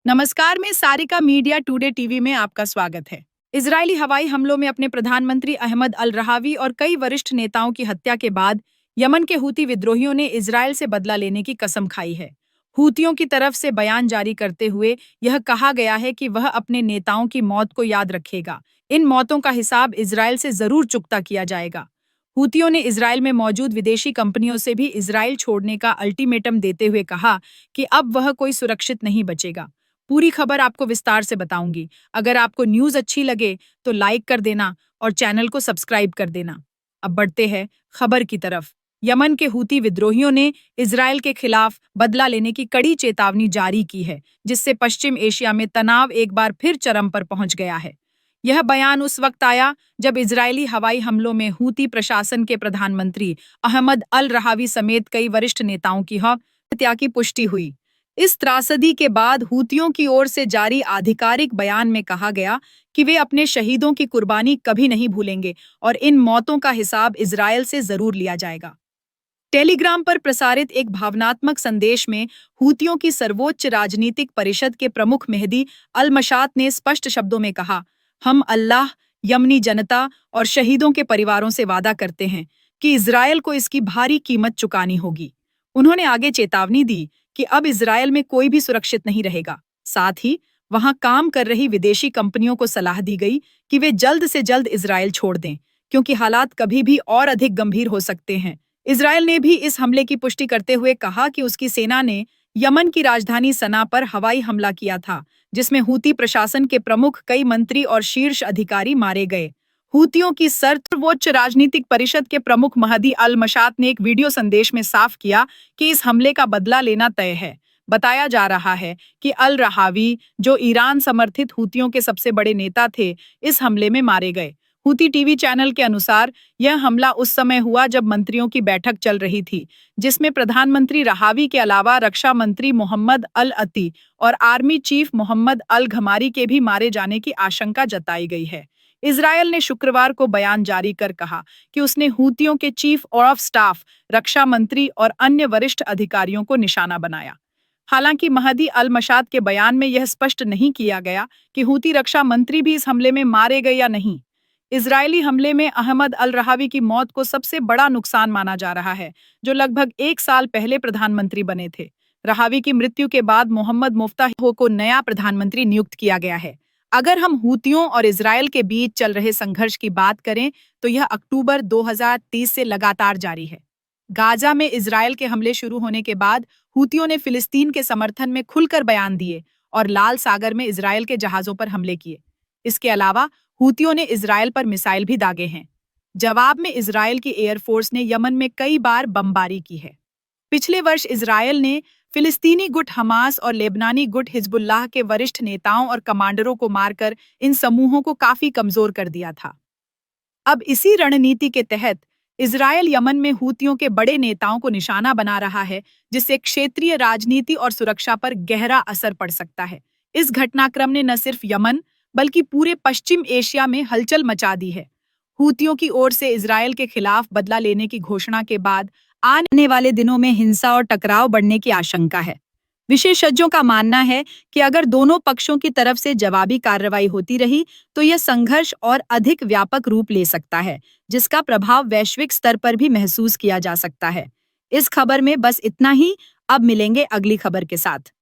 नमस्कार, मैं Sarika media today TV में आपका स्वागत है। इजरायली हवाई हमलों में अपने प्रधानमंत्री अहमद अल रहावी और कई वरिष्ठ नेताओं की हत्या के बाद यमन के हूती विद्रोहियों ने इजरायल से बदला लेने की कसम खाई है। हूतियों की तरफ से बयान जारी करते हुए यह कहा गया है कि वह अपने नेताओं की मौत को याद रखेगा। इन मौतों का हिसाब इजरायल से जरूर चुकता किया जाएगा। हूतियों ने इजरायल में मौजूद विदेशी कंपनियों से भी इजरायल छोड़ने का अल्टीमेटम देते हुए कहा कि अब वह कोई सुरक्षित नहीं बचेगा। पूरी खबर आपको विस्तार से बताऊंगी। अगर आपको न्यूज़ अच्छी लगे तो लाइक कर देना और चैनल को सब्सक्राइब कर देना। अब बढ़ते हैं खबर की तरफ। यमन के हूती विद्रोहियों ने इजरायल के खिलाफ बदला लेने की कड़ी चेतावनी जारी की है, जिससे पश्चिम एशिया में तनाव एक बार फिर चरम पर पहुंच गया है। यह बयान उस वक्त आया जब इजरायली हवाई हमलों में हूती प्रशासन के प्रधानमंत्री अहमद अल रहावी समेत कई वरिष्ठ नेताओं की हत्या की पुष्टि हुई। इस त्रासदी के बाद हूतियों की ओर से जारी आधिकारिक बयान में कहा गया कि वे अपने शहीदों की कुर्बानी कभी नहीं भूलेंगे और इन मौतों का हिसाब इजरायल से जरूर लिया जाएगा। टेलीग्राम पर प्रसारित एक भावनात्मक संदेश में हूतियों की सर्वोच्च राजनीतिक परिषद के प्रमुख मेहदी अल मशात ने स्पष्ट शब्दों में कहा, हम अल्लाह, यमनी जनता और शहीदों के परिवारों से वादा करते हैं कि इजरायल को इसकी भारी कीमत चुकानी होगी। उन्होंने आगे चेतावनी दी कि अब इजरायल में कोई भी सुरक्षित नहीं रहेगा। साथ ही वहां काम कर रही विदेशी कंपनियों को सलाह दी गई कि वे जल्द से जल्द इजरायल छोड़ दें, क्योंकि हालात कभी भी और अधिक गंभीर हो सकते हैं। इजरायल ने भी इस हमले की पुष्टि करते हुए कहा कि उसकी सेना ने यमन की राजधानी सना पर हवाई हमला किया था, जिसमें हूती प्रशासन के प्रमुख, कई मंत्री और शीर्ष अधिकारी मारे गए। हूतियों की सर्वोच्च राजनीतिक परिषद के प्रमुख महदी अल मशात ने एक वीडियो संदेश में साफ किया कि इस हमले का बदला लेना तय है। बताया जा रहा है कि अल रहावी, जो ईरान समर्थित हूतियों के सबसे बड़े नेता थे, इस हमले में मारे गए। हूती टीवी चैनल के अनुसार यह हमला उस समय हुआ जब मंत्रियों की बैठक चल रही थी, जिसमें प्रधानमंत्री रहावी के अलावा रक्षा मंत्री मोहम्मद अल अती और आर्मी चीफ मोहम्मद अल घमारी के भी मारे जाने की आशंका जताई गई है। इजरायल ने शुक्रवार को बयान जारी कर कहा कि उसने हूतियों के चीफ ऑफ स्टाफ, रक्षा मंत्री और अन्य वरिष्ठ अधिकारियों को निशाना बनाया। हालांकि महदी अल मशात के बयान में यह स्पष्ट नहीं किया गया कि हूती रक्षा मंत्री भी इस हमले में मारे गए या नहीं। इजरायली हमले में अहमद अल रहावी की मौत को सबसे बड़ा नुकसान माना जा रहा है, जो लगभग 1 साल पहले प्रधानमंत्री बने थे। रहावी की मृत्यु के बाद मोहम्मद मुफ्ताह को नया प्रधानमंत्री नियुक्त किया गया है। अगर हम हूतियों और इजरायल के बीच चल रहे संघर्ष की बात करें तो यह अक्टूबर 2030 से लगातार जारी है। गाजा में इजरायल के हमले शुरू होने के बाद हूतियों ने फिलिस्तीन के समर्थन में खुलकर बयान दिए और लाल सागर में इजरायल के जहाजों पर हमले किए। इसके अलावा हूतियों ने इजरायल पर मिसाइल भी दागे हैं। जवाब में इजरायल की एयरफोर्स ने यमन में कई बार बमबारी की है। पिछले वर्ष इजरायल ने फिलिस्तीनी गुट हमास और लेबनानी गुट हिजबुल्लाह के वरिष्ठ नेताओं और कमांडरों को मारकर इन समूहों को काफी कमजोर कर दिया था। अब इसी रणनीति के तहत इजरायल यमन में हूतियों के बड़े नेताओं को निशाना बना रहा है, जिससे क्षेत्रीय राजनीति और सुरक्षा पर गहरा असर पड़ सकता है। इस घटनाक्रम ने न सिर्फ यमन बल्कि पूरे पश्चिम एशिया में हलचल मचा दी है। हूतियों की ओर से इजरायल के खिलाफ बदला लेने की घोषणा के बाद आने वाले दिनों में हिंसा और टकराव बढ़ने की आशंका है। विशेषज्ञों का मानना है कि अगर दोनों पक्षों की तरफ से जवाबी कार्रवाई होती रही तो यह संघर्ष और अधिक व्यापक रूप ले सकता है, जिसका प्रभाव वैश्विक स्तर पर भी महसूस किया जा सकता है। इस खबर में बस इतना ही। अब मिलेंगे अगली खबर के साथ।